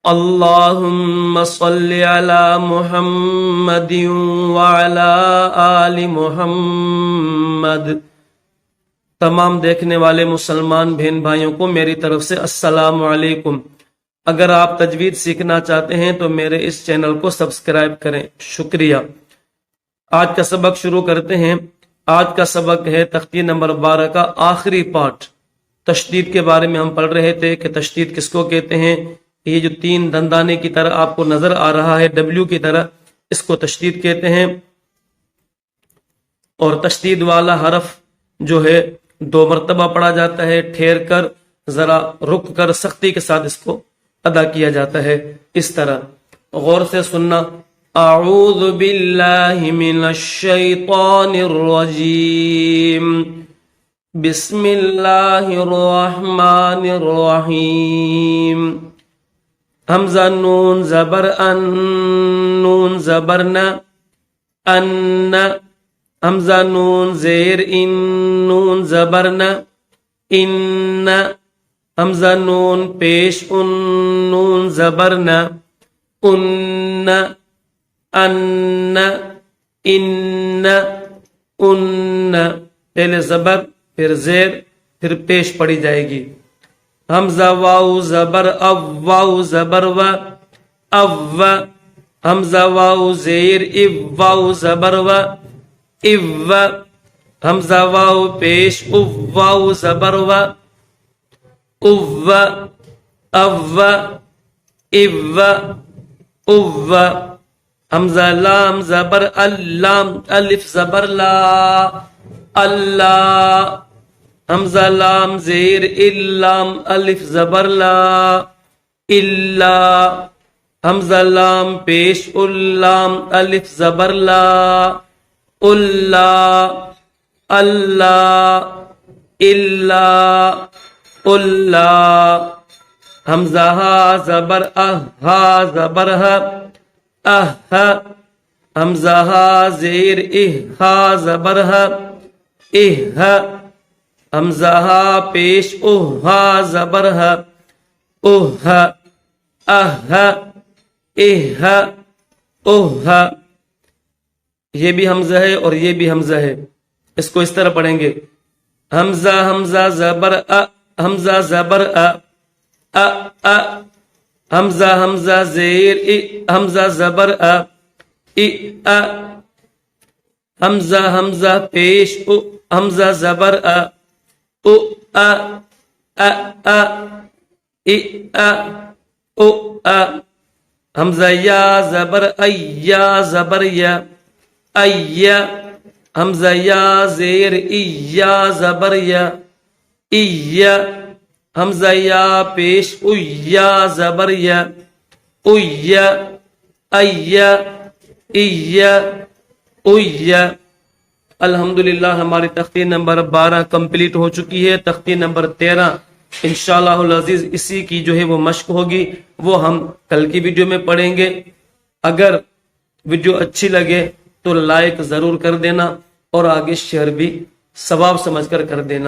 اللہم صلی علی محمد وعلی آل محمد۔ تمام دیکھنے والے مسلمان بہن بھائیوں کو میری طرف سے السلام علیکم۔ اگر آپ تجوید سیکھنا چاہتے ہیں تو میرے اس چینل کو سبسکرائب کریں، شکریہ۔ آج کا سبق شروع کرتے ہیں۔ آج کا سبق ہے تختی نمبر 12 کا آخری پارٹ۔ تشدید کے بارے میں ہم پڑھ رہے تھے کہ تشدید کس کو کہتے ہیں۔ یہ جو 3 دندانے کی طرح آپ کو نظر آ رہا ہے ڈبلیو کی طرح، اس کو تشدید کہتے ہیں۔ اور تشدید والا حرف جو ہے 2 مرتبہ پڑھا جاتا ہے، ٹھہر کر، ذرا رک کر، سختی کے ساتھ اس کو ادا کیا جاتا ہے۔ اس طرح غور سے سننا۔ اعوذ باللہ من الشیطان الرجیم، بسم اللہ الرحمن الرحیم۔ حمزہ نون زبر ان، نون زبر نا، ان، حمزہ نون زیر ان، نون زبر نا، ان، حمزہ نون پیش ان، نون زبر نا، ان، ان، ان، ان، پہلے زبر پھر زیر پھر پیش پڑی جائے گی۔ حمزہ واو زبر او، واو زبر و، او، حمزہ واو زیر او، واو زبر و، او، حمزہ واو پیش او، واو زبر و، او، او، او، او، حمزہ لام زبر اللام، الف زبر لا، اللہ، حمزہ لام زیر اللام، الف زبر لا، الا، حمزہ لام پیش اللام، الف زبر لا، اللہ، اللہ، الا، اللہ، حمزہ ہا زبر ہا زبر ہا، حمزہ ہا زیر ہا زبر ہا، حمزہ ہا پیش ہا زبر ہا، یہ بھی حمزہ ہے اور یہ بھی حمزہ ہے۔ اس کو اس طرح پڑھیں گے۔ حمزہ حمزہ زبر حمزہ زبر حمزہ حمزہ زیر حمزہ زبر حمزہ حمزہ پیش حمزہ زبر حمزہ یا زبر یا زبر یا، حمزہ یا زیر یا زبر یا، حمزہ یا پیش یا زبر یا، الحمدللہ ہماری تختی نمبر 12 کمپلیٹ ہو چکی ہے۔ تختی نمبر 13 انشاءاللہ العزیز اسی کی جو ہے وہ مشق ہوگی، وہ ہم کل کی ویڈیو میں پڑھیں گے۔ اگر ویڈیو اچھی لگے تو لائک ضرور کر دینا اور آگے شیئر بھی ثواب سمجھ کر دینا۔